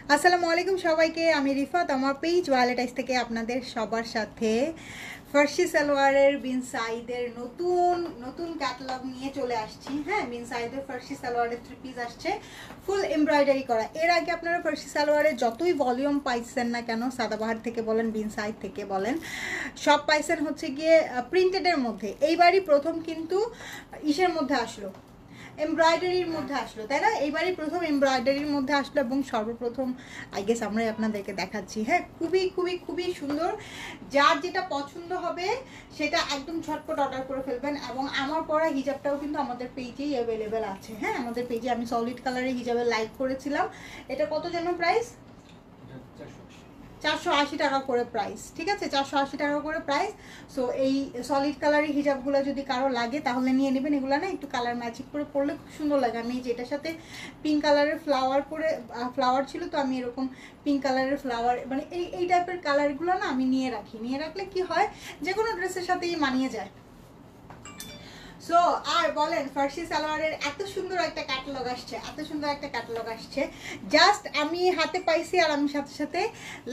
আসসালামু আলাইকুম সবাইকে, আমি রিফাত। আমার পেজ ওয়ালেটাইজ থেকে আপনাদের সবার সাথে ফার্সি সালোয়ারের বিন সাইদের নতুন নতুন ক্যাটালগ নিয়ে চলে আসছি। হ্যাঁ, বিন সাইদের ফার্সি সালোয়ারের 3 পিস আসছে ফুল এমব্রয়ডারি করা। এর আগে আপনারা ফার্সি সালোয়ারের যতই ভলিউম পাইছেন না কেন, সাদাবাহার থেকে বলেন, বিন সাইদ থেকে বলেন, সব পাইছেন হচ্ছে গিয়ে প্রিন্টেডের মধ্যে। এইবারই প্রথম কিন্তু ইসের মধ্যে আসলো, এমব্রয়ডারির মধ্যে আসলো, তাই না? এইবারই প্রথম এমব্রয়ডারির মধ্যে আসলো এবং সর্বপ্রথম আই গেস আমরাই আপনাদেরকে দেখাচ্ছি। হ্যাঁ, খুবই খুবই খুবই সুন্দর। যার যেটা পছন্দ হবে সেটা একদম ঝটপট অর্ডার করে ফেলবেন। এবং আমার পরা হিজাবটাও কিন্তু আমাদের পেজেই অ্যাভেলেবেল আছে। হ্যাঁ, আমাদের পেজে আমি সলিড কালারের হিজাবের লাইক করেছিলাম। এটা কত যেন প্রাইস? 480 টাকা করে প্রাইস। ঠিক আছে, 480 টাকা করে প্রাইস। সো এই সলিড কালারের হিজাবগুলো যদি কারো লাগে তাহলে নিয়ে নেবেন। এগুলো না একটু কালার ম্যাচিং করে পরলে খুব সুন্দর লাগে। আমি যেটার সাথে পিঙ্ক কালারের ফ্লাওয়ার ছিল, তো আমি এরকম পিঙ্ক কালারের ফ্লাওয়ার মানে এই টাইপের কালারগুলো না আমি নিয়ে রাখলে কি হয়, যে কোনো ড্রেসের সাথেই মানিয়ে যায়। সো আর বলেন, ফার্সি সালোয়ারের এত সুন্দর একটা ক্যাটালগ আসছে, এত সুন্দর একটা ক্যাটালগ আসছে। জাস্ট আমি হাতে পাইছি আর আমি সাথে সাথে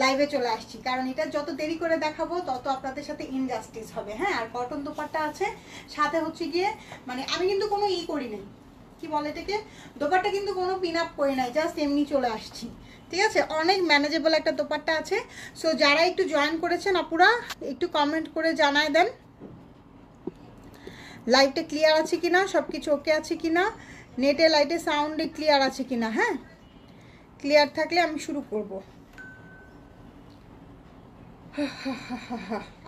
লাইভে চলে আসছি, কারণ এটা যত দেরি করে দেখাবো তত আপনাদের সাথে ইনজাস্টিস হবে। হ্যাঁ, আর কটন দোপাট্টা আছে সাথে হচ্ছে গিয়ে, মানে আমি কিন্তু কোনো করি নাই, কি বলে এটাকে, দোপাট্টা কিন্তু কোনো পিন আপ করি নাই, জাস্ট এমনি চলে আসছি। ঠিক আছে, অনেক ম্যানেজেবল একটা দোপাট্টা আছে। সো যারা একটু জয়েন করেছেন আপুরা, একটু কমেন্ট করে জানায় দেন লাইটে ক্লিয়ার আছে কিনা, সব কিছু ওকে আছে কিনা, নেটে লাইটে সাউন্ডে ক্লিয়ার আছে কিনা। হ্যাঁ, ক্লিয়ার থাকলে আমি শুরু করব।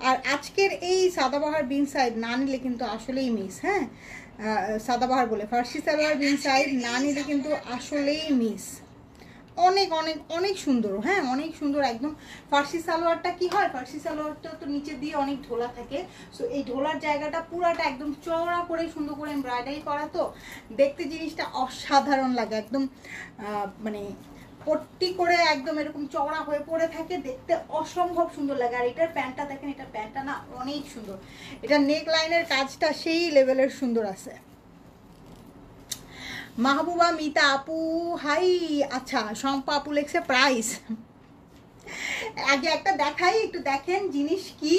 আর আজকের এই সাদাবাহার বিন সাইড না নিলে কিন্তু আসলেই মিস। হ্যাঁ, সাদাবাহার বলে ফার্সি সালোয়ার বিন সাইড না নিলে কিন্তু আসলেই মিস। অনেক অনেক অনেক সুন্দর। হ্যাঁ, অনেক সুন্দর একদম। ফার্সি সালোয়ারটা কি হয়, ফার্সি সালোয়ারটা তো নিচে দিয়ে অনেক ঢোলা থাকে। সো এই ঢোলার জায়গাটা পুরাটা একদম চওড়া করে সুন্দর করে এমব্রয়ডারি করা, তো দেখতে জিনিসটা অসাধারণ লাগে। একদম মানে পট্টি করে একদম এরকম চওড়া হয়ে পড়ে থাকে, দেখতে অসম্ভব সুন্দর লাগে। আর এটার প্যান্টটা দেখেন, এটার প্যান্টটা না অনেক সুন্দর। এটা নেক লাইনের কাজটা সেই লেভেলের সুন্দর আছে। মাহবুবা মিতা আপু হাই। আচ্ছা, শম্পা আপু লেখছে প্রাইস। আগে একটা দেখাই, একটু দেখেন জিনিস কি,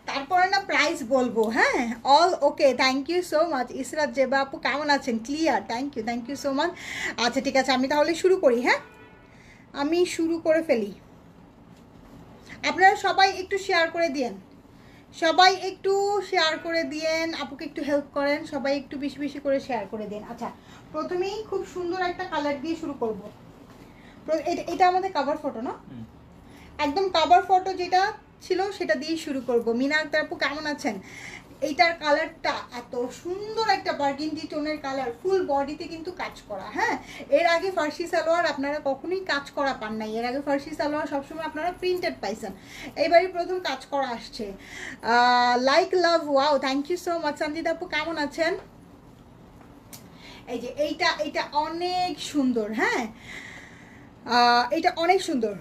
তারপরে না প্রাইস বলবো। হ্যাঁ, all okay, thank you so much. Israt Jeba আপু কেমন আছেন? Clear, thank you so much. আচ্ছা ঠিক আছে, আমি তাহলে শুরু করি। হ্যাঁ, আমি শুরু করে ফেলি। আপনারা সবাই একটু শেয়ার করে দিয়েন, সবাই একটু শেয়ার করে দিয়েন, আপুকে একটু হেল্প করেন, সবাই একটু বেশি বেশি করে শেয়ার করে দিন। আচ্ছা, প্রথমেই খুব সুন্দর একটা কালার দিয়ে শুরু করব। এটা আমাদের কভার ফটো না, একদম কভার ফটো যেটা ছিল সেটা দিয়ে শুরু করব। মিনা আক্তার আপু কেমন আছেন? এইটার কালারটা এত সুন্দর, একটা বার্গেন্ডি টোনের কালার, ফুল বডিতে কিন্তু কাজ করা। হ্যাঁ, এর আগে ফার্সি সালোয়ার আপনারা কখনোই কাজ করা পান নাই। এর আগে ফার্সি সালোয়ার সবসময় আপনারা প্রিন্টেড পাইছেন, এইবারই প্রথম কাজ করা আসছে। Like love wow, thank you so much. Sanjit আপু কেমন আছেন? এই যে এইটা অনেক সুন্দর। হ্যাঁ, এটা অনেক সুন্দর।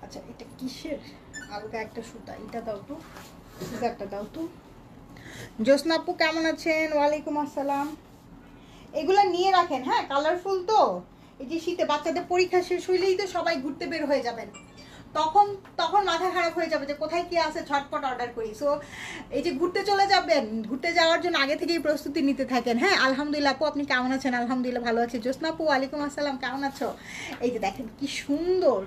আচ্ছা, এটা কিসের? আলগা একটা সুতা, এটা দাও তো, একটা দাও তো। জ্যোৎস্না আপু কেমন আছেন? ওয়ালাইকুম আসসালাম। এগুলো নিয়ে রাখেন। হ্যাঁ, কালারফুল তো। এই যে শীতে বাচ্চাদের পরীক্ষা শেষ হইলেই তো সবাই ঘুরতে বের হয়ে যাবেন, তখন তখন মাথা খারাপ হয়ে যাবে যে কোথায় কি আছে, ঝটপট অর্ডার করি। সো এই যে ঘুরতে চলে যাবেন, ঘুরতে যাওয়ার জন্য আগে থেকেই প্রস্তুতি নিতে থাকেন। হ্যাঁ, আলহামদুলিল্লাহ আপু, আপনি কেমন আছেন? আলহামদুলিল্লাহ ভালো আছি। জ্যোৎস্না আপু ওয়ালাইকুম আসসালাম, কেমন আছো? এই যে দেখেন কি সুন্দর,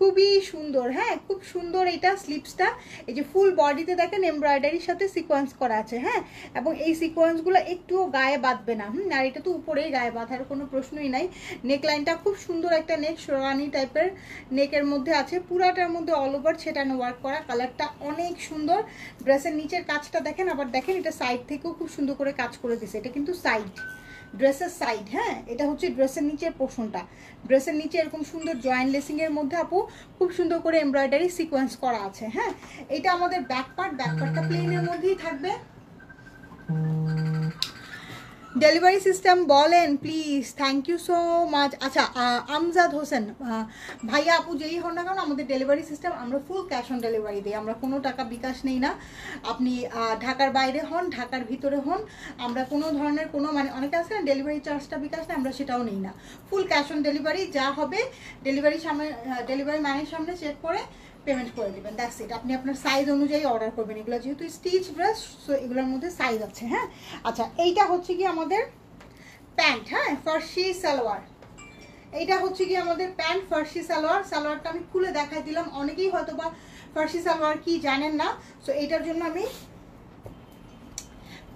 খুবই সুন্দর। হ্যাঁ, খুব সুন্দর। এটা স্লিপসটা এই যে ফুল বডিতে দেখেন এমব্রয়ডারির সাথে সিকোয়েন্স করা আছে। হ্যাঁ, এবং এই সিকোয়েন্সগুলো একটুও গায়ে বাঁধবে না। আর এটা তো উপরেই গায়ে বাঁধার কোনো প্রশ্নই নাই। নেকলাইনটা খুব সুন্দর একটা নেক, শেরওয়ানি টাইপের নেকের মধ্যে আছে, পুরাটার মধ্যে অল ওভার ছেটানো ওয়ার্ক করা। কালারটা অনেক সুন্দর। ড্রেসের নিচের কাজটা দেখেন, আবার দেখেন এটা সাইড থেকেও খুব সুন্দর করে কাজ করে দিছে। এটা কিন্তু সাইড, ড্রেসের সাইড। হ্যাঁ, এটা হচ্ছে ড্রেসের নিচের পোর্শনটা। ড্রেসের নিচে এরকম সুন্দর জয়েন্ট লেসিং এর মধ্যে আপু খুব সুন্দর করে এমব্রয়ডারি সিকোয়েন্স করা আছে। হ্যাঁ, এটা আমাদের ব্যাক পার্টটা প্লেনের মধ্যেই থাকবে। ডেলিভারি সিস্টেম বলেন please, thank you so much. আচ্ছা আমজাদ হোসেন ভাইয়া আপু যেই হন না কেন, আমাদের ডেলিভারি সিস্টেম আমরা ফুল ক্যাশ অন ডেলিভারি দিই, আমরা কোনো টাকা বিকাশ নেই না। আপনি ঢাকার বাইরে হন, ঢাকার ভিতরে হন, আমরা কোনো ধরনের কোনো মানে অনেকে আছে না ডেলিভারি চার্জটা বিকাশ নেই, আমরা সেটাও নেই না। ফুল ক্যাশ অন ডেলিভারি, যা হবে ডেলিভারি ম্যানের সামনে চেক করে পেমেন্ট করে দেবেন, দ্যাটস ইট। আপনি আপনার সাইজ অনুযায়ী অর্ডার করবেন। এগুলো যেহেতু স্টিচ ড্রেস, সো এগুলোর মধ্যে সাইজ আছে। হ্যাঁ আচ্ছা, এইটা হচ্ছে কি আমাদের প্যান্ট, হ্যাঁ ফার্সি সালোয়ার। এইটা হচ্ছে কি আমাদের প্যান্ট ফার্সি সালোয়ার। সালোয়ারটা আমি খুলে দেখাই দিলাম, অনেকেই হয়তো বা ফার্সি সালোয়ার কি জানেন না, সো এইটার জন্য আমি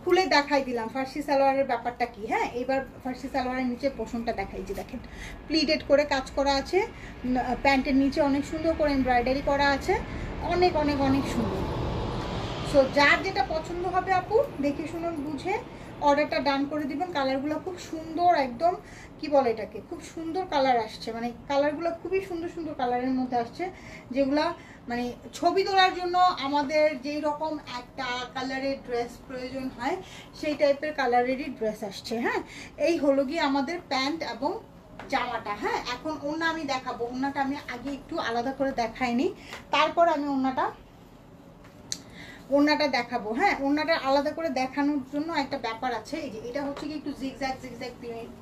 খুলে দেখাই দিলাম ফার্সি সালোয়ারের ব্যাপারটা কি। হ্যাঁ এবার ফার্সি সালোয়ারের নিচে পোষণটা দেখাই, যে দেখেন প্লিটেড করে কাজ করা আছে, প্যান্টের নিচে অনেক সুন্দর করে এমব্রয়ডারি করা আছে, অনেক অনেক অনেক সুন্দর। সো যার যেটা পছন্দ হবে আপু দেখে শুনুন বুঝে অর্ডারটা ডান করে দিবেন। কালারগুলো খুব সুন্দর, একদম কি বলে এটাকে, খুব সুন্দর কালার আসছে, মানে কালারগুলো খুবই সুন্দর সুন্দর কালারের মধ্যে আসছে, যেগুলা মানে ছবি তোলার জন্য আমাদের যেই রকম একটা কালারের ড্রেস প্রয়োজন হয় সেই টাইপের কালারেরই ড্রেস আসছে। হ্যাঁ এই হলো গিয়ে আমাদের প্যান্ট এবং জামাটা। হ্যাঁ এখন ওড়না আমি দেখাবো, ওড়নাটা আমি আগে একটু আলাদা করে দেখাইনি, তারপর আমি ওড়নাটা দেখাবো। হ্যাঁ ওড়নাটা আলাদা করে দেখানোর জন্য একটা ব্যাপার আছে, এই যে এটা হচ্ছে কি একটু জিগজ্যাগ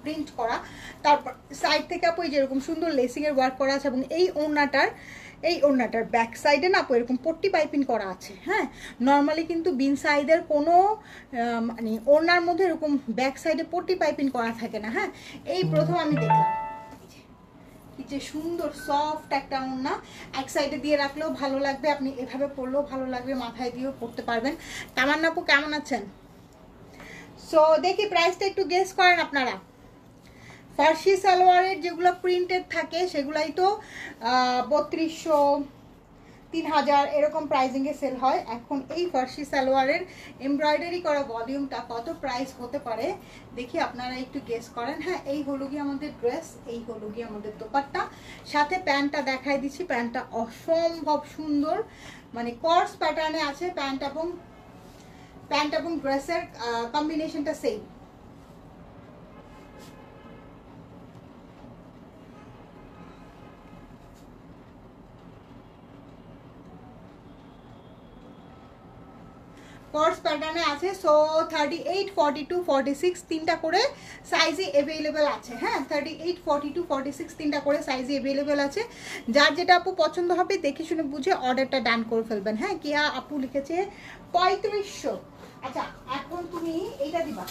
প্রিন্ট করা, তারপর সাইড থেকে আপু যেরকম সুন্দর লেসিংয়ের ওয়ার্ক করা আছে, এবং এই ওড়নাটার ব্যাক সাইডে না আপু এরকম পট্টি পাইপিং করা আছে। হ্যাঁ নর্মালি কিন্তু বিন সাইডের কোনো মানে ওড়নার মধ্যে এরকম ব্যাক সাইডে পট্টি পাইপিং করা থাকে না। হ্যাঁ এই প্রথম আমি দেখলাম, কি যে সুন্দর সফট একটা ওড়না, এক সাইডে দিয়ে রাখলেও ভালো লাগবে, আপনি এভাবে পরলেও ভালো লাগবে, মাথায় দিয়েও পরতে পারবেন। তামান্না আপু কেমন আছেন? সো দেখি প্রাইসটা একটু গেস করেন আপনারা। ফার্সি সালোয়ারের যেগুলো প্রিন্টেড থাকে সেগুলাই তো 3200 3000 এরকম প্রাইজিংয়ে সেল হয়। এখন এই ফার্সি সালোয়ারের এমব্রয়ডারি করা ভলিউমটা কত প্রাইস হতে পারে দেখি আপনারা একটু গেস করেন। হ্যাঁ এই হলো গিয়ে আমাদের ড্রেস, এই হলো গিয়ে আমাদের দোপাট্টা, সাথে প্যান্টটা দেখাই দিচ্ছি। প্যান্টটা অসম্ভব সুন্দর, মানে কর্স প্যাটার্নে আছে প্যান্ট এবং ড্রেসের কম্বিনেশনটা সেম। কর্স প্যাটার্নে আছে। সো 38, 42, 46 তিনটা করে সাইজই অ্যাভেলেবেল আছে। হ্যাঁ 38, 42, 46 তিনটা করে সাইজই অ্যাভেলেবেল আছে। যার যেটা আপু পছন্দ হবে দেখে শুনে বুঝে অর্ডারটা ডান করে ফেলবেন। হ্যাঁ কিয়া আপু লিখেছে 3500। আচ্ছা এখন তুমি এইটা দিবা,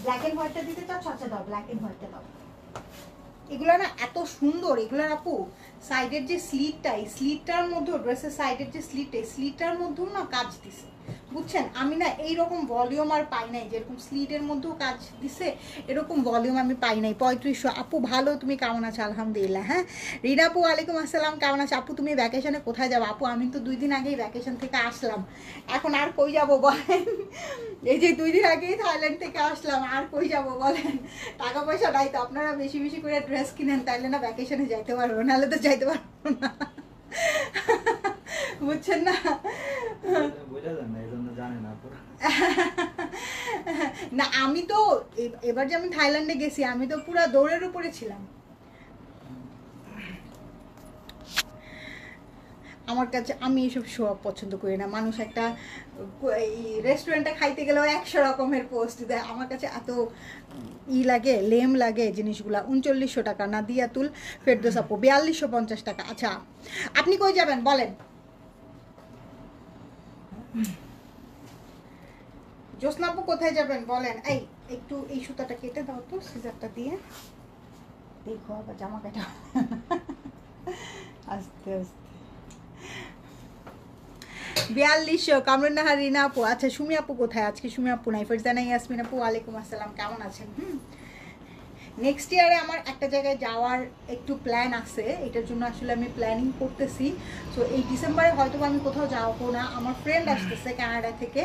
ব্ল্যাক এন্ড হোয়াইটটা দিতে চাচ্ছ? আচ্ছা দাও, ব্ল্যাক এন্ড হোয়াইটটা দাও। এগুলো না এত সুন্দর, এগুলোর আপু সাইডের যে স্লিটটা, এই স্লিটটার মধ্যেও ড্রেসের সাইডের যে স্লিটটা, এই স্লিটটার মধ্যেও না কাজ দিছে, বুঝছেন? আমি না এইরকম ভলিউম আর পাই নাই, যেরকম স্লিটের মধ্যেও কাজ দিছে এরকম ভলিউম আমি পাই নাই। 3500। আপু ভালো, তুমি কেমন আছো? আলহামদুলিল্লাহ। হ্যাঁ রিনা আপু ওয়ালাইকুম আসসালাম, কেমন আছো? আপু তুমি ভ্যাকেশনে কোথায় যাবো? আপু আমি তো 2 দিন আগেই ভ্যাকেশন থেকে আসলাম, এখন আর কই যাবো বলেন? এই যে 2 দিন আগেই থাইল্যান্ড থেকে আসলাম, আর কই যাবো বলেন? টাকা পয়সা নাই তো, আপনারা বেশি বেশি করে ড্রেস কিনেন, তাইলে না ভ্যাকেশনে যাইতে পারবো, নাহলে তো যাইতে পারবো না, বুঝছেন না? না আমি তো এবার যে আমি থাইল্যান্ডে গেছি আমি তো পুরো দৌড়ের উপরে ছিলাম। আমার কাছে, আমি এসব শো অফ পছন্দ করি না। মানুষ একটা রেস্টুরেন্টে খাইতে গেলেও 100 রকমের পোস্ট দেয়, আমার কাছে এত লাগে, লেম লাগে জিনিসগুলা। 3900 টাকা নাদিয়াতুল ফেরদৌস আপু, 4250 টাকা। আচ্ছা আপনি কই যাবেন বলেন? জ্যোৎস্না আপু কোথায় যাবেন বলেন? এই একটু এই সুতাটা কেটে দাও তো সিজারটা দিয়ে, দেখো আবার জামা কাটা আস্তে আস্তে। 4200 কামরুন্নাহার রিনা আপু। আচ্ছা সুমি আপু কোথায়? আজকে সুমি আপু নাই। ফারজানা ইয়াসমিন আপু ওয়ালাইকুম আসসালাম, কেমন আছেন? নেক্সট ইয়ারে আমার একটা জায়গায় যাওয়ার একটু প্ল্যান আছে, এটার জন্য আসলে আমি প্ল্যানিং করতেছি। সো এই ডিসেম্বরে হয়তো আমি কোথাও যাবো না, আমার ফ্রেন্ড আসতেছে কানাডা থেকে,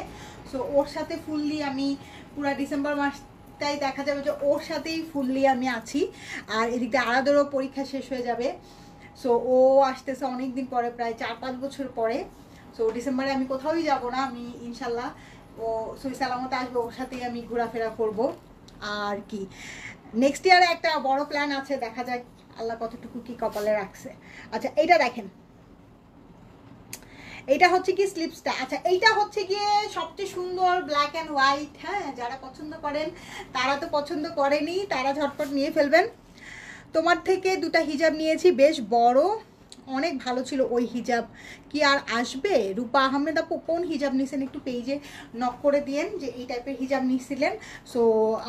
সো ওর সাথে ফুললি আমি পুরো ডিসেম্বর মাসটাই দেখা যাবে যে ওর সাথেই ফুললি আমি আছি। আর এদিকে আলাদারও পরীক্ষা শেষ হয়ে যাবে, সো ও আসতেছে অনেক দিন পরে, প্রায় 4-5 বছর পরে। সো ডিসেম্বরে আমি কোথাওই যাব না, আমি ইনশাল্লাহ ও সই সালামতে আসবে, ওর সাথেই আমি ঘোরাফেরা করব। আর কি নেক্সট ইয়ারে একটা বড় প্ল্যান আছে, দেখা যাক আল্লাহ কতটুকু কি কপালে রাখছে। আচ্ছা এইটা দেখেন, এটা হচ্ছে কি স্লিপসটা। আচ্ছা এইটা হচ্ছে গিয়ে সবচেয়ে সুন্দর ব্ল্যাক অ্যান্ড হোয়াইট। হ্যাঁ, যারা পছন্দ করেন, তারা তো পছন্দ করেনি, তারা ঝটপট নিয়ে ফেলবেন। তোমার থেকে দুটা হিজাব নিয়েছি, বেশ বড়, অনেক ভালো ছিল ওই হিজাব। কি আর আসবে? রূপা আহমেদ আপু কোন হিজাব নিয়েছেন একটু পেজে নক করে দিয়েন যে এই টাইপের হিজাব নিয়েছিলেন। সো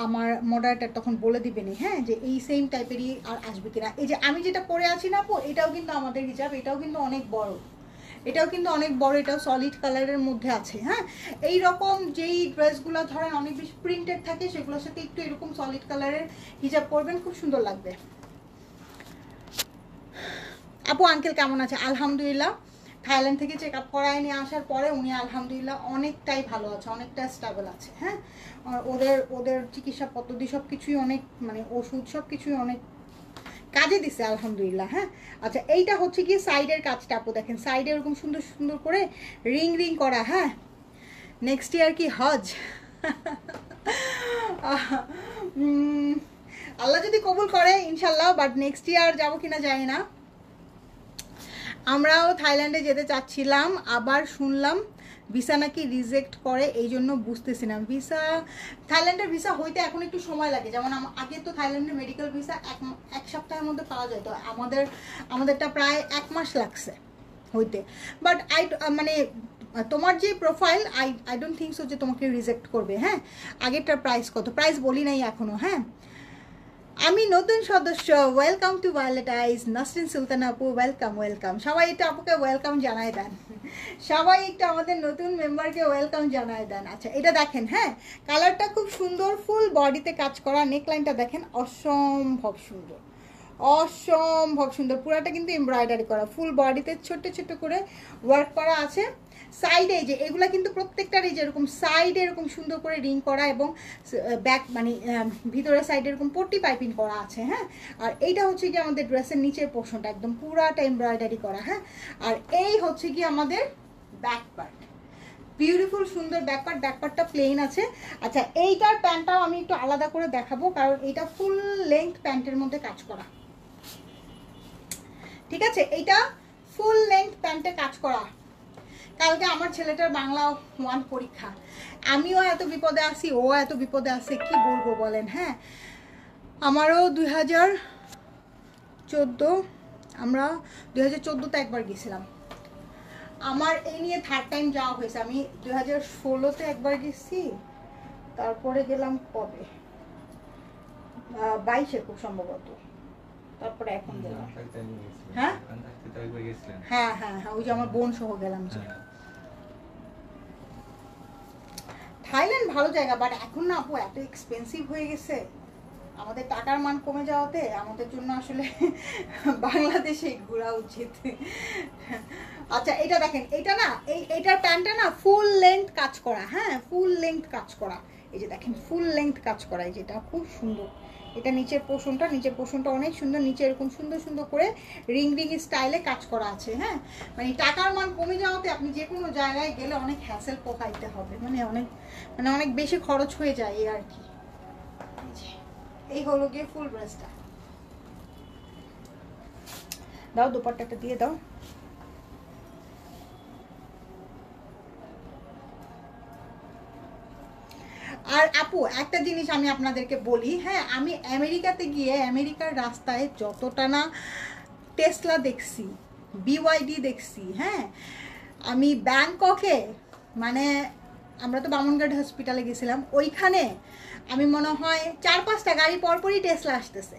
আমার মডারেটার তখন বলে দিবেন, হ্যাঁ, যে এই সেম টাইপেরই আর আসবে কিনা। এই যে আমি যেটা পরে আছি না আপু, এটাও কিন্তু আমাদের হিজাব, এটাও কিন্তু অনেক বড়, এটাও কিন্তু অনেক বড়, এটাও সলিড কালারের মধ্যে আছে। হ্যাঁ, এই রকম যেই ড্রেসগুলো ধরেন অনেক বেশি প্রিন্টেড থাকে, সেগুলোর সাথে একটু এরকম সলিড কালারের হিজাব পরবেন, খুব সুন্দর লাগবে। আপু আঙ্কেল কেমন আছে? আলহামদুলিল্লাহ, থাইল্যান্ড থেকে চেক আপ করায় নিয়ে আসার পরে উনি আলহামদুলিল্লাহ অনেকটাই ভালো আছে, অনেকটা স্টেবল আছে। হ্যাঁ, ওদের চিকিৎসা পদ্ধতি সব কিছুই অনেক, মানে ওষুধ সব কিছুই অনেক কাজে দিছে আলহামদুলিল্লাহ। হ্যাঁ, আচ্ছা এইটা হচ্ছে কি সাইডের কাজটা আপু দেখেন, সাইডে এরকম সুন্দর সুন্দর করে রিং রিং করা। হ্যাঁ, নেক্সট ইয়ার কি হজ? আল্লাহ যদি কবুল করে ইনশাল্লাহ, বাট নেক্সট ইয়ার যাবো কিনা জানি না। আমরাও থাইল্যান্ডে যেতে চাচ্ছিলাম, আবার শুনলাম ভিসা নাকি রিজেক্ট করে, এই জন্য বুঝতেছি না। ভিসা, থাইল্যান্ডের ভিসা হইতে এখন একটু সময় লাগে। যেমন আগে তো থাইল্যান্ডের মেডিকেল ভিসা এক সপ্তাহের মধ্যে পাওয়া যায়, তো আমাদেরটা প্রায় 1 মাস লাগছে হইতে। বাট মানে তোমার যে profile, I don't think so যে তোমাকে রিজেক্ট করবে। হ্যাঁ, আগেরটার প্রাইস কত, প্রাইস বলি নাই এখনো। হ্যাঁ, আমি নতুন সদস্য, ওয়েলকাম টু ভায়োলেট আইজ। নাসরিন সুলতানা আপু ওয়েলকাম, ওয়েলকাম। সবাই একটু আপুকে ওয়েলকাম জানায় দেন, সবাই একটু আমাদের নতুন মেম্বারকে ওয়েলকাম জানায় দেন। আচ্ছা এটা দেখেন, হ্যাঁ কালারটা খুব সুন্দর, ফুল বডিতে কাজ করা, নেকলাইনটা দেখেন অসম্ভব সুন্দর, অসম্ভব সুন্দর, পুরাটা কিন্তু এমব্রয়ডারি করা, ফুল বডিতে ছোট্ট ছোট্ট করে ওয়ার্ক করা আছে। সাইডে যে এগুলা কিন্তু প্রত্যেকটারই যেরকম সাইডে এরকম সুন্দর করে রিং করা, এবং ব্যাক মানে ভিতরের সাইডে এরকম পট্টি পাইপিং করা আছে। হ্যাঁ, আর এইটা হচ্ছে কি আমাদের ড্রেসের নিচের পোর্শনটা একদম পুরাটা এমব্রয়ডারি করা। হ্যাঁ, আর এই হচ্ছে কি আমাদের ব্যাক পার্ট, বিউটিফুল সুন্দর ব্যাক পার্ট, ব্যাক পার্টটা প্লেন আছে। আচ্ছা এইটার প্যান্টটাও আমি একটু আলাদা করে দেখাবো, কারণ এটা ফুল লেংথ প্যান্টের মধ্যে কাজ করা। ঠিক আছে, এইটা ফুল লেংথ প্যান্টে কাজ করা। কালকে আমার ছেলেটার বাংলা 1 পরীক্ষা, আমিও এত বিপদে আছি, ও এত বিপদে আছে, কি বলবো বলেন। হ্যাঁ, আমারও 2014, আমরা 2014তে একবার গেছিলাম, আমার এই নিয়ে 3rd টাইম যাওয়া হয়েছে। আমি 2016তে একবার গেছি, তারপরে গেলাম কবে 22-এ খুব সম্ভবত, তারপরে এখন গেলাম। হ্যাঁ হ্যাঁ হ্যাঁ হ্যাঁ, ওই যে আমার বোন সহ গেলাম। থাইল্যান্ড ভালো জায়গা, বাট এখন না আপু এত এক্সপেন্সিভ হয়ে গেছে, আমাদের টাকার মান কমে যাওয়াতে আমাদের জন্য আসলে বাংলাদেশে ঘোরা উচিত। আচ্ছা এটা দেখেন, এটা না এইটার প্যান্টটা না ফুল লেংথ কাজ করা। হ্যাঁ, ফুল লেংথ কাজ করা, এই যে দেখেন ফুল লেংথ কাজ করা, এই যেটা খুব সুন্দর। এটা নিচের পোর্শনটা অনেক সুন্দর, নিচে এরকম সুন্দর সুন্দর করে রিং রিং স্টাইলে কাজ করা আছে। হ্যাঁ, মানে টাকার মান কমে যাওয়াতে আপনি যে কোনো জায়গায় গেলে অনেক হ্যাসেল পোহাইতে হবে, মানে অনেক বেশি খরচ হয়ে যায় এই আর কি। এই হলো গিয়ে ফুল ড্রেসটা। দাও দুপাট্টাটা দিয়ে দাও। আর আপু একটা জিনিস আমি আপনাদেরকে বলি, হ্যাঁ আমি আমেরিকাতে গিয়ে আমেরিকার রাস্তায় যতটা না টেসলা দেখছি, বিওয়াইডি দেখছি, হ্যাঁ আমি ব্যাংককে, মানে আমরা তো বামনঘাট হসপিটালে গেছিলাম, ওইখানে আমি মনে হয় 4-5টা গাড়ি পরপরই টেসলা আসতেছে,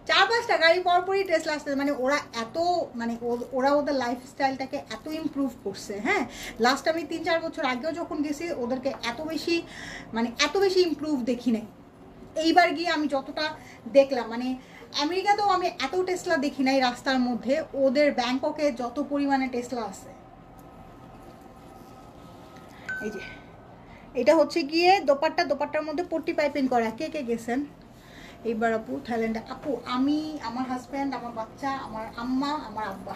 4-5টা গাড়ি পরপরই টেসলা আসতেছে। মানে ওরা এত, মানে ওরা ওদের লাইফস্টাইলটাকে এত ইমপ্রুভ করছে। হ্যাঁ, লাস্ট আমি 3-4 বছর আগেও যখন গেছি ওদেরকে এত বেশি ইমপ্রুভ দেখি নাই। এইবার গিয়ে আমি যতটা দেখলাম, মানে আমেরিকাতেও আমি এত টেসলা দেখি নাই রাস্তার মধ্যে, ওদের ব্যাংককে যত পরিমাণে টেসলা আছে। এই যে এটা হচ্ছে গিয়ে দোপাট্টার মধ্যে পট্টি পাইপিং করা। কে কে গেছেন এইবার আপু থাইল্যান্ডে? আপু আমি, আমার হাজব্যান্ড, আমার বাচ্চা, আমার আম্মা, আমার আব্বা,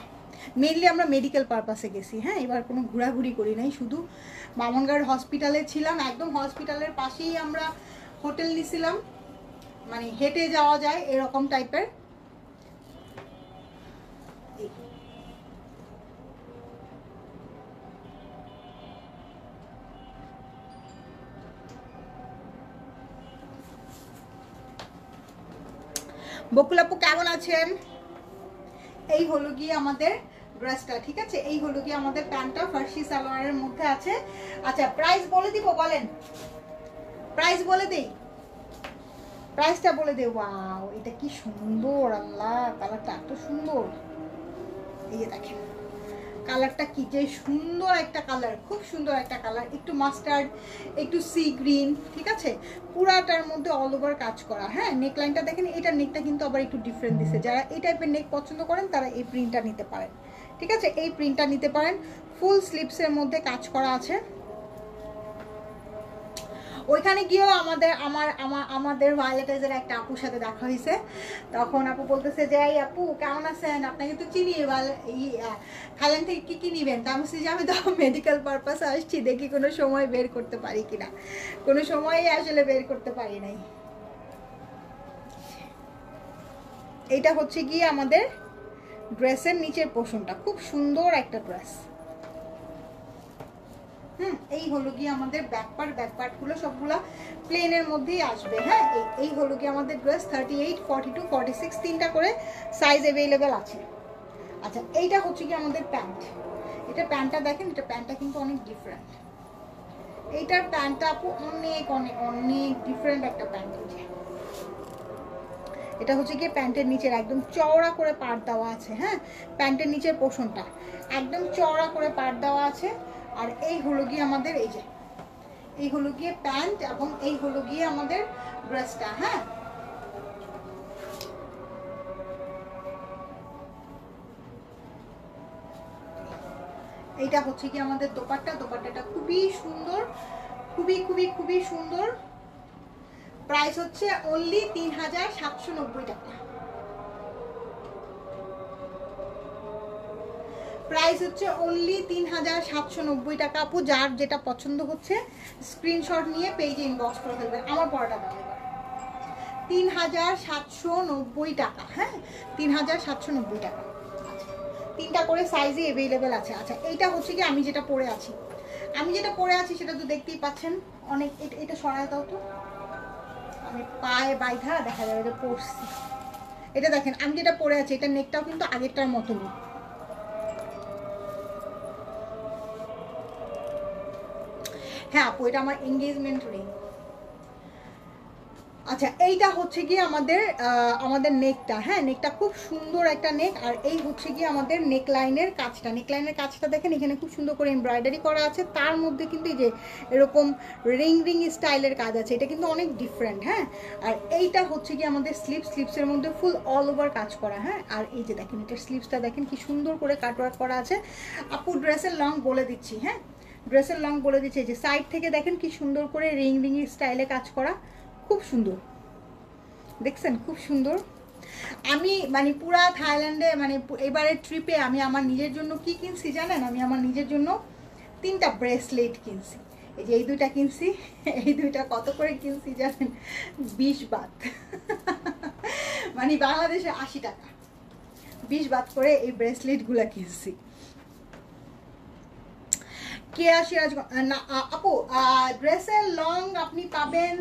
মেনলি আমরা মেডিকেল পারপাসে গেছি, হ্যাঁ, এবার কোনো ঘোরাঘুরি করি নাই, শুধু বামনগাঁও হসপিটালে ছিলাম, একদম হসপিটালের পাশেই আমরা হোটেল নিছিলাম, মানে হেঁটে যাওয়া যায় এরকম টাইপের। বকুল আপু কেমন আছেন? এই হলো গিয়ে আমাদের ড্রেসটা, ঠিক আছে, এই হলো গিয়ে আমাদের প্যান্টটা ফার্সি সালোয়ারের মধ্যে আছে। আচ্ছা প্রাইস বলে দিব, বলেন প্রাইস বলে দেই, প্রাইসটা বলে দে। ওয়াও এটা কি সুন্দর, আল্লাহ কালারটা এত সুন্দর, এই যে দেখেন কালারটা কি যে সুন্দর একটা কালার, খুব সুন্দর একটা কালার, একটু মাস্টার্ড একটু সি গ্রিন, ঠিক আছে, পুরাটার মধ্যে অল ওভার কাজ করা। হ্যাঁ নেকলাইনটা দেখেন, এটার নেকটা কিন্তু আবার একটু ডিফারেন্ট দিছে, যারা এই টাইপের নেক পছন্দ করেন তারা এই প্রিন্টটা নিতে পারেন, ঠিক আছে, এই প্রিন্টটা নিতে পারেন। ফুল স্লিভসের মধ্যে কাজ করা আছে। ওইখানে গিয়েও আমাদের ভায়োলেটাইজের একটা আপুর সাথে দেখা হয়েছে, তখন আপু বলতেছে যে এই আপু কেমন আছেন, আপনাকে তো চিনি, থাইল্যান্ড থেকে কী কী নিবেন, তা আমি যে আমি তো মেডিকেল পারপাসে আসছি, দেখি কোনো সময় বের করতে পারি কিনা, কোনো সময় আসলে বের করতে পারি নাই। এইটা হচ্ছে গিয়ে আমাদের ড্রেসের নিচের পোর্শনটা, খুব সুন্দর একটা ড্রেস। এই হলো গিয়ে আমাদের ব্যাকপার্ট গুলো সবগুলা প্লেনের মধ্যেই আসবে। হ্যাঁ এই হলো গিয়ে আমাদের ড্রেস 38, 42, 46 তিনটা করে সাইজ অ্যাভেলেবেল আছে। আচ্ছা এইটা হচ্ছে কি আমাদের প্যান্ট, এটা প্যান্টটা দেখেন, এটা প্যান্টটা কিন্তু অনেক ডিফারেন্ট, এইটার প্যান্টটা আপু অনেক অনেক অনেক ডিফারেন্ট একটা প্যান্ট। এটা হচ্ছে গিয়ে প্যান্টের নিচের একদম চওড়া করে পাড় দেওয়া আছে। হ্যাঁ প্যান্টের নিচের পোর্শনটা একদম চওড়া করে পাড় দেওয়া আছে। আর এই হলো গিয়ে আমাদের এই যে এই হলো গিয়ে প্যান্ট এবং এই হলো গিয়ে আমাদের ড্রেসটা। হ্যাঁ এইটা হচ্ছে কি আমাদের দোপাট্টাটা খুবই সুন্দর, খুবই খুবই খুবই সুন্দর। প্রাইস হচ্ছে অনলি 3790 টাকা। প্রাইস হচ্ছে অনলি 3790 টাকা। আপু যার যেটা পছন্দ হচ্ছে স্ক্রিনশট নিয়ে পেজে ইনবক্স করে ফেলবেন। আমার পড়াটা দাম এবার 3790 টাকা। হ্যাঁ 3790 টাকা, তিনটা করে সাইজে অ্যাভেলেবেল আছে। আচ্ছা এইটা হচ্ছে কি আমি যেটা পরে আছি সেটা তো দেখতেই পাচ্ছেন, অনেক এটা সরায় দাও তো, আমি পায়ে বাইধা দেখা যাবে যে পরছি। এটা দেখেন আমি যেটা পরে আছি, এটা নেকটাও কিন্তু আগেরটার মতনই। হ্যাঁ আপু এটা আমার এঙ্গেজমেন্ট রিং। আচ্ছা এইটা হচ্ছে গিয়ে আমাদের নেকটা। হ্যাঁ নেকটা খুব সুন্দর একটা নেক। আর এই হচ্ছে গিয়ে আমাদের নেকলাইনের কাজটা দেখেন, এখানে খুব সুন্দর করে এমব্রয়ডারি করা আছে, তার মধ্যে কিন্তু এই যে এরকম রিং স্টাইলের কাজ আছে, এটা কিন্তু অনেক ডিফারেন্ট। হ্যাঁ আর এইটা হচ্ছে গিয়ে আমাদের স্লিভসের মধ্যে ফুল অল ওভার কাজ করা। হ্যাঁ আর এই যে দেখেন এটার স্লিভসটা দেখেন কি সুন্দর করে কাটওয়ার্ক করা আছে। আপু ড্রেসের লং বলে দিচ্ছি, হ্যাঁ ড্রেসের লং বলে দিচ্ছি, এই যে সাইড থেকে দেখেন কি সুন্দর করে রিং স্টাইলে কাজ করা, খুব সুন্দর দেখছেন, খুব সুন্দর। আমি মানে পুরা থাইল্যান্ডে মানে এবারের ট্রিপে আমি আমার নিজের জন্য কি কিনছি জানেন, আমি আমার নিজের জন্য 3টা ব্রেসলেট কিনছি। এই যে এই দুইটা কিনছি, এই দুইটা কত করে কিনছি জানেন, 20 বাত মানে বাংলাদেশে 80 টাকা, 20 বাত করে এই ব্রেসলেটগুলো কিনছি। কেয়া সিরাজগঞ্জ না আপু, ড্রেসের লং আপনি পাবেন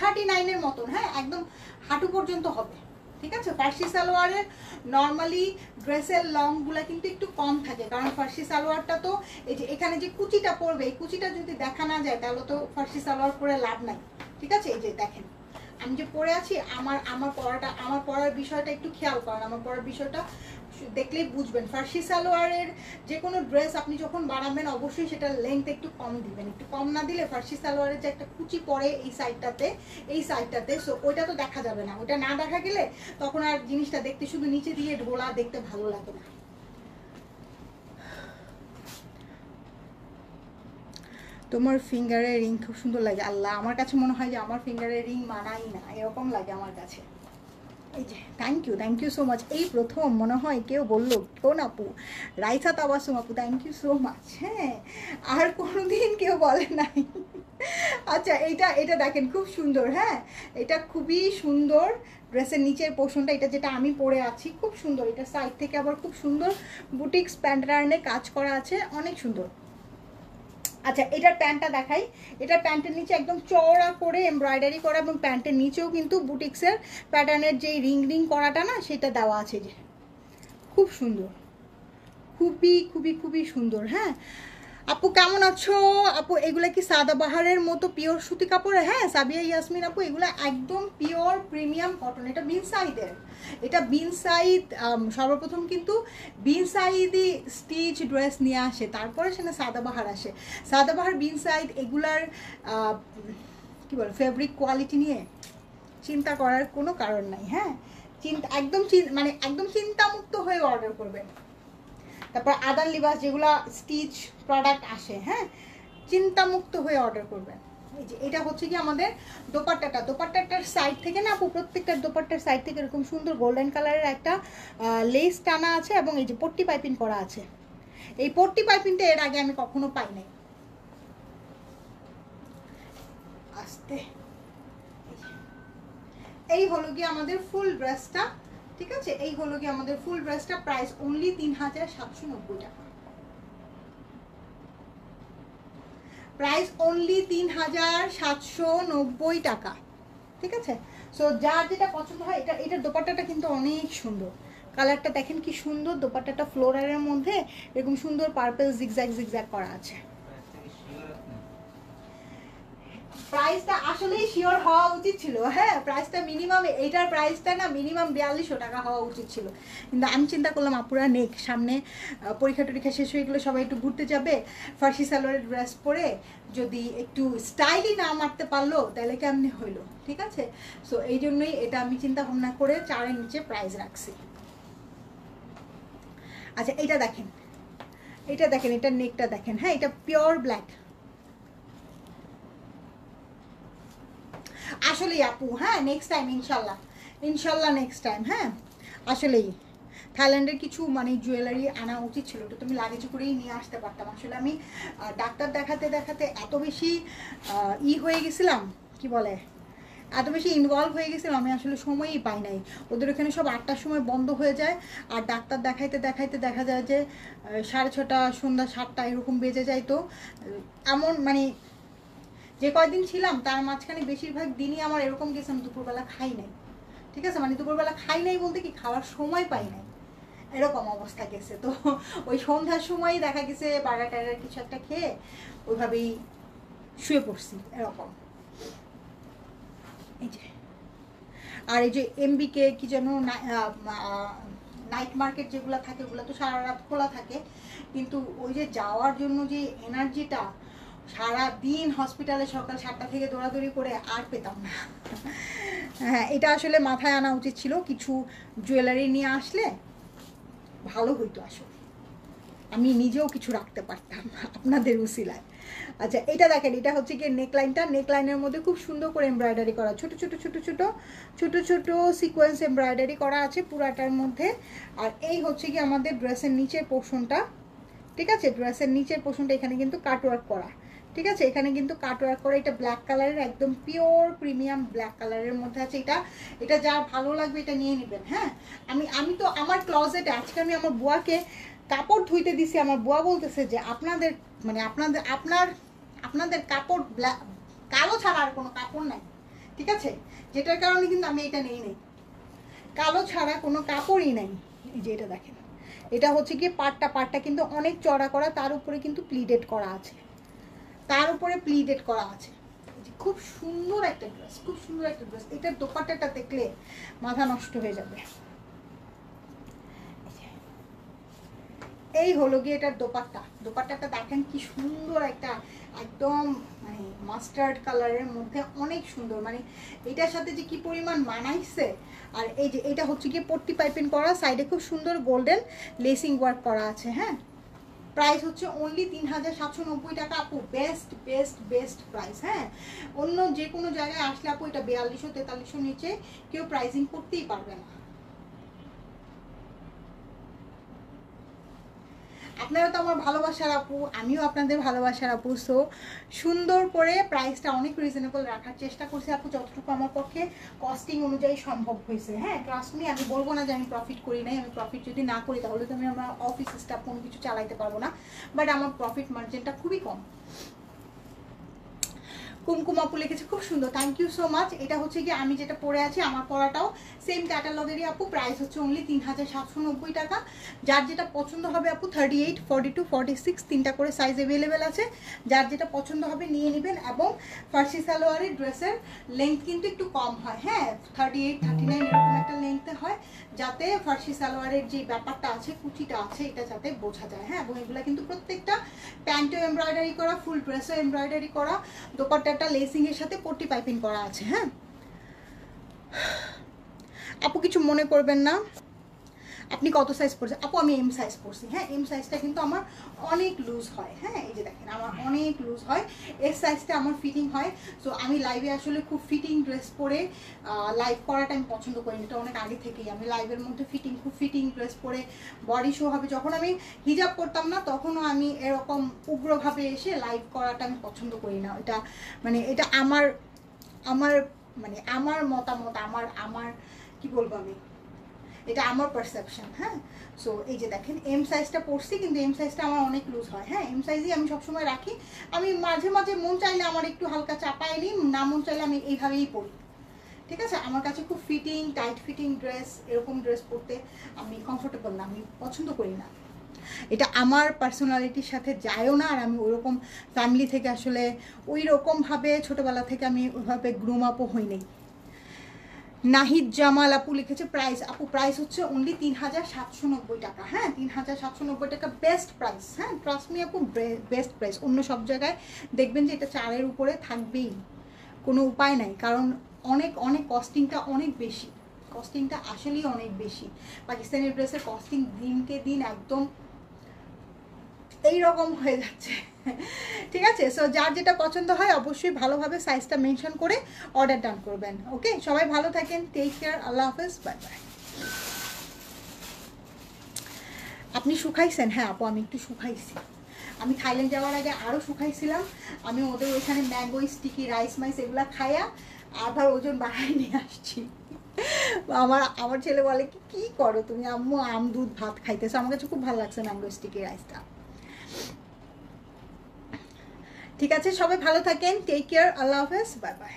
39-এর মতন। হ্যাঁ একদম হাঁটু পর্যন্ত হবে, ঠিক আছে। ফার্সি সালোয়ারের নর্মালি ড্রেসের লংগুলো কিন্তু একটু কম থাকে, কারণ ফার্সি সালোয়ারটা তো এই যে এখানে যে কুচিটা পড়বে, এই কুচিটা যদি দেখা না যায় তাহলে তো ফার্সি সালোয়ার পরে লাভ নাই, ঠিক আছে। এই যে দেখেন আমি যে পরে আছি, আমার পরার বিষয়টা একটু খেয়াল করেন, আমার পরার বিষয়টা দেখলেই বুঝবেন। ফার্সি সালোয়ারের যে কোনো ড্রেস আপনি যখন বানাবেন অবশ্যই সেটার লেন্থ একটু কম দিবেন, একটু কম না দিলে ফার্সি সালোয়ারের যে একটা কুচি পরে এই সাইডটাতে সো ওইটা তো দেখা যাবে না, ওটা না দেখা গেলে তখন আর জিনিসটা দেখতে শুধু নিচে দিয়ে ঢোলা দেখতে ভালো লাগে না। তোমার ফিঙ্গারে রিং খুব সুন্দর লাগে। আল্লাহ আমার কাছে মনে হয় যে আমার ফিঙ্গারে রিং মানাই না, এরকম লাগে আমার কাছে। এই যে থ্যাংক ইউ সো মাচ। এই প্রথম মনে হয় কেউ বললো, কোন আপু? রাইসা তাবাসুম আপু, থ্যাংক ইউ সো মাচ। হ্যাঁ, আর কোনোদিন কেউ বলে নাই। আচ্ছা, এটা দেখেন খুব সুন্দর। হ্যাঁ, এটা খুবই সুন্দর। ড্রেসের নিচের পোর্শনটা, এটা যেটা আমি পরে আছি, খুব সুন্দর। এটা সাইড থেকে আবার খুব সুন্দর বুটিক্স প্যাটার্নে কাজ করা আছে, অনেক সুন্দর। আচ্ছা, এটার প্যান্টটা দেখাই। এটার প্যান্টের নিচে একদম চওড়া করে এমব্রয়ডারি করা, এবং প্যান্টের নিচেও কিন্তু বুটিক্সের প্যাটার্নের যেই রিং করাটা না, সেটা দেওয়া আছে। যে খুব সুন্দর, খুবই খুবই খুবই সুন্দর। হ্যাঁ আপু কেমন আছো? আপু এগুলা কি সাদাবাহারের মতো পিওর সুতি কাপড়ে? হ্যাঁ সাবিয়া ইয়াসমিন আপু, এগুলো একদম পিওর প্রিমিয়াম কটন। এটা বিন সাইদের, এটা বিন সাইদ সর্বপ্রথম কিন্তু বিন সাইদই স্টিচ ড্রেস নিয়ে আসে, তারপরে সেটা সাদাবাহার আসে। সাদাবাহার, বিন সাইদ এগুলার কি বলে ফেব্রিক কোয়ালিটি নিয়ে চিন্তা করার কোনো কারণ নাই। হ্যাঁ, মানে একদম চিন্তামুক্ত হয়ে অর্ডার করবেন। তারপর আদার লিবাস যেগুলো স্টিচ প্রোডাক্ট আসে, হ্যাঁ চিন্তামুক্ত হয়ে অর্ডার করবেন। এই যে এটা হচ্ছে কি আমাদের দোপাট্টাটার সাইড থেকে না আপু, প্রত্যেকটার দোপাট্টার সাইড থেকে এরকম সুন্দর গোল্ডেন কালারের একটা লেস টানা আছে, এবং এই যে পট্টি পাইপিং করা আছে। এই পট্টি পাইপিংটা এর আগে আমি কখনো পাই নাই। আস্তে, এই হলো কি আমাদের ফুল ড্রেসটা। ঠিক আছে, এই হলো কি আমাদের ফুল ড্রেসটা। প্রাইস অনলি 3790 টাকা। প্রাইস অনলি 3790 টাকা। ঠিক আছে, সো যার যেটা পছন্দ হয়। এটার দোপাট্টাটা কিন্তু অনেক সুন্দর। কালারটা দেখেন কি সুন্দর। দোপাট্টাটা ফ্লোরালের মধ্যে এরকম সুন্দর পার্পল জিগজ্যাগ করা আছে। প্রাইসটা আসলেই শিওর হওয়া উচিত ছিল। হ্যাঁ, প্রাইসটা মিনিমাম, এইটার প্রাইসটা না মিনিমাম 4200 টাকা হওয়া উচিত ছিল, কিন্তু আমি চিন্তা করলাম আপুরা নেক, সামনে পরীক্ষা শেষ হয়ে গেলে সবাই একটু ঘুরতে যাবে, ফার্সি সালোয়ারের ড্রেস পরে যদি একটু স্টাইলই না মারতে পারলো তাহলে কেমনি হইলো। ঠিক আছে, সো এই জন্যই এটা আমি চিন্তা ভাবনা করে 4-এর নিচে প্রাইস রাখছি। আচ্ছা, এটা দেখেন, এটার নেকটা দেখেন। হ্যাঁ, এটা পিওর ব্ল্যাক আসলেই আপু। হ্যাঁ, নেক্সট টাইম ইনশাল্লাহ নেক্সট টাইম। হ্যাঁ, আসলেই থাইল্যান্ডের কিছু মানে জুয়েলারি আনা উচিত ছিল, তো তুমি লাগেজ করেই নিয়ে আসতে পারতাম। আসলে আমি ডাক্তার দেখাতে এত বেশি হয়ে গেছিলাম, কি বলে, এত বেশি ইনভলভ হয়ে গেছিলাম, আমি আসলে সময়ই পাই নাই। ওদের ওখানে সব 8টার সময় বন্ধ হয়ে যায়, আর ডাক্তার দেখাইতে দেখা যায় যে 6:30 সন্ধ্যা 7টা এরকম বেজে যায়। তো এমন মানে যে কয়দিন ছিলাম তার মাঝখানে বেশিরভাগ দিনই আমার এরকম গেছে আমি দুপুরবেলা খাই নাই। ঠিক আছে, মানে দুপুরবেলা খাই নাই বলতে কি, খাওয়ার সময় পাই নাই, এরকম অবস্থা গেছে। তো ওই সন্ধ্যার সময়ই দেখা গেছে বার্গার কিছু একটা খেয়ে ওইভাবেই শুয়ে পড়ছি এরকম। এই যে, আর এই যে এমবিকে কি যেন নাইট মার্কেট যেগুলো থাকে, ওগুলো তো সারা রাত খোলা থাকে, কিন্তু ওই যে যাওয়ার জন্য যে এনার্জিটা, সারা দিন হসপিটালে সকাল 7টা থেকে দৌড়াদৌড়ি করে আর পেতাম না। হ্যাঁ, এটা আসলে মাথায় আনা উচিত ছিল, কিছু জুয়েলারি নিয়ে আসলে ভালো হইতো। আসলে আমি নিজেও কিছু রাখতে পারতাম আপনাদের উসিলায়। আচ্ছা, এটা দেখেন, এটা হচ্ছে গিয়ে নেকলাইনের মধ্যে খুব সুন্দর করে এমব্রয়ডারি করা, ছোট ছোট সিকোয়েন্স এমব্রয়ডারি করা আছে পুরাটার মধ্যে। আর এই হচ্ছে কি আমাদের ড্রেসের নিচের পোর্শনটা। ঠিক আছে, ড্রেসের নিচের পোর্শনটা এখানে কিন্তু কাটওয়ার্ক করা। ঠিক আছে, এখানে কিন্তু কাটওয়ার্ক করা। এটা ব্ল্যাক কালারের, একদম পিওর প্রিমিয়াম ব্ল্যাক কালারের মধ্যে আছে। এটা যার ভালো লাগবে এটা নিয়ে নেবেন। হ্যাঁ, আমি তো আমার ক্লজেটে আজকে আমি আমার বুয়াকে কাপড় ধুইতে দিছি। আমার বুয়া বলতেছে যে আপনাদের মানে আপনাদের কাপড় কালো ছাড়া আর কোনো কাপড় নাই। ঠিক আছে, যেটার কারণে কিন্তু আমি এটা নেই কালো ছাড়া কোনো কাপড়ই নাই। এই যে এটা দেখেন, এটা হচ্ছে কি পাটটা কিন্তু অনেক চড়া করা, তার উপরে কিন্তু প্লিটেড করা আছে, খুব সুন্দর একটা ড্রেস, এটার দোপাট্টাটা দেখলে মাথা নষ্ট হয়ে যাবে। এই হলো গিয়ে এটার দোপাট্টাটা দেখেন কি সুন্দর, একটা একদম মানে মাস্টার্ড কালারের মধ্যে অনেক সুন্দর, মানে এটার সাথে যে কি পরিমাণ মানাইছে। আর এই যে এটা হচ্ছে গিয়ে পট্টি পাইপিং করা, সাইডে খুব সুন্দর গোল্ডেন লেসিং ওয়ার্ক করা আছে। হ্যাঁ, প্রাইস হচ্ছে অনলি 3790 টাকা আপু। Best best best price. হ্যাঁ, অন্য যে কোনো জায়গায় আসলে আপু এটা 4200-4300 নিচে কেউ প্রাইসিং করতেই পারবে না। আপনারা তো আমার ভালোবাসার আপু, আমিও আপনাদের ভালোবাসার আপু। সো সুন্দর করে প্রাইসটা অনেক রিজনেবল রাখার চেষ্টা করছি আপু, যতটুকু আমার পক্ষে কস্টিং অনুযায়ী সম্ভব হয়েছে। হ্যাঁ, ট্রাস্ট মি, আমি বলবো না যে আমি প্রফিট করি নাই। আমি প্রফিট যদি না করি তাহলে তো আমি আমার অফিস স্টাফ কোনো কিছু চালাইতে পারবো না, বাট আমার প্রফিট মার্জিনটা খুবই কম। কুমকুম আপু লিখেছে খুব সুন্দর, থ্যাংক ইউ সো মাচ। এটা হচ্ছে কি আমি যেটা পরে আছি, আমার পরাটাও সেম ক্যাটালগেরই আপু। প্রাইস হচ্ছে অনলি 3790 টাকা। যার যেটা পছন্দ হবে আপু 38, 42, 46 তিনটা করে সাইজ অ্যাভেলেবেল আছে। যার যেটা পছন্দ হবে নিয়ে নেবেন। এবং ফার্সি সালোয়ারের ড্রেসের লেন্থ কিন্তু একটু কম হয়। হ্যাঁ, 38, 39 এরকম একটা লেন্থে হয়, যাতে ফার্সি সালোয়ারের যে ব্যাপারটা আছে, কুচিটা আছে, এটা যাতে বোঝা যায়। হ্যাঁ, এবং এগুলো কিন্তু প্রত্যেকটা প্যান্টও এমব্রয়ডারি করা, ফুল ড্রেসও এমব্রয়ডারি করা, দোপাট্টাটা লেসিং এর সাথে পট্টি পাইপিং করা আছে। হ্যাঁ আপু, কিছু মনে করবেন না। আপনি কত সাইজ পড়ছেন আপু? আমি এম সাইজ পড়ছি। হ্যাঁ, এম সাইজটা কিন্তু আমার অনেক লুজ হয়। হ্যাঁ, এই যে দেখেন আমার অনেক লুজ হয়, এস সাইজটা আমার ফিটিং হয়। সো আমি লাইভে আসলে খুব ফিটিং ড্রেস পরে লাইভ করাটা আমি পছন্দ করি। এটা অনেক আগে থেকেই আমি লাইভের মধ্যে খুব ফিটিং ড্রেস পরে বডি শো হবে। যখন আমি হিজাব করতাম না তখনও আমি এরকম উগ্রভাবে এসে লাইভ করাটা আমি পছন্দ করি না। এটা মানে এটা আমার আমার মানে আমার মতামত, আমার কি বলবো আমি, এটা আমার পারসেপশন। হ্যাঁ, সো এই যে দেখেন এম সাইজটা পরছি, কিন্তু এম সাইজটা আমার অনেক লুজ হয়। হ্যাঁ, এম সাইজই আমি সবসময় রাখি। আমি মাঝে মাঝে মন চাইলে আমার একটু হালকা চাপায় নিই, না মন চাইলে আমি এইভাবেই পরি। ঠিক আছে, আমার কাছে খুব ফিটিং, টাইট ফিটিং ড্রেস, এরকম ড্রেস পরতে আমি কমফোর্টেবল না, আমি পছন্দ করি না। এটা আমার পার্সোনালিটির সাথে যায়ও না। আর আমি ওইরকম ফ্যামিলি থেকে আসলে ওই রকমভাবে ছোটোবেলা থেকে আমি ওইভাবে গ্রুম আপও হইনি। নাহিদ জামাল আপু লিখেছে প্রাইস আপু, প্রাইস হচ্ছে অনলি 3790 টাকা। হ্যাঁ, 3790 টাকা বেস্ট প্রাইস। হ্যাঁ, ট্রাস্ট মি আপু, বেস্ট প্রাইস। অন্য সব জায়গায় দেখবেন যে এটা 4-এর উপরে থাকবেই, কোনো উপায় নাই, কারণ অনেক অনেক কস্টিংটা অনেক বেশি। কস্টিংটা আসলেই অনেক বেশি। পাকিস্তানি ড্রেসের কস্টিং দিনকে দিন একদম এইরকম হয়ে যাচ্ছে। ঠিক আছে, সো যার যেটা পছন্দ হয় অবশ্যই ভালোভাবে সাইজটা মেনশন করে অর্ডার ডান করবেন। ওকে, সবাই ভালো থাকেন, টেক কেয়ার, আল্লাহ হাফেজ, বাই বাই। আপনি শুকাইছেন? হ্যাঁ আপু, আমি একটু শুকাইছি। আমি থাইল্যান্ড যাওয়ার আগে আরও শুকাইছিলাম। আমি ওদের ওইখানে ম্যাঙ্গো স্টিকি রাইস মাইস এগুলো খাইয়া আবার ওজন বাড়াই নিয়ে আসছি। আমার ছেলে বলে কি করো তুমি আম্মু, আম দুধ ভাত খাইতেছো। আমার কাছে খুব ভালো লাগছে ম্যাঙ্গো স্টিকি রাইসটা। ঠিক আছে, সবাই ভালো থাকেন, টেক কেয়ার, আল্লাহ হাফেজ, বাই বাই।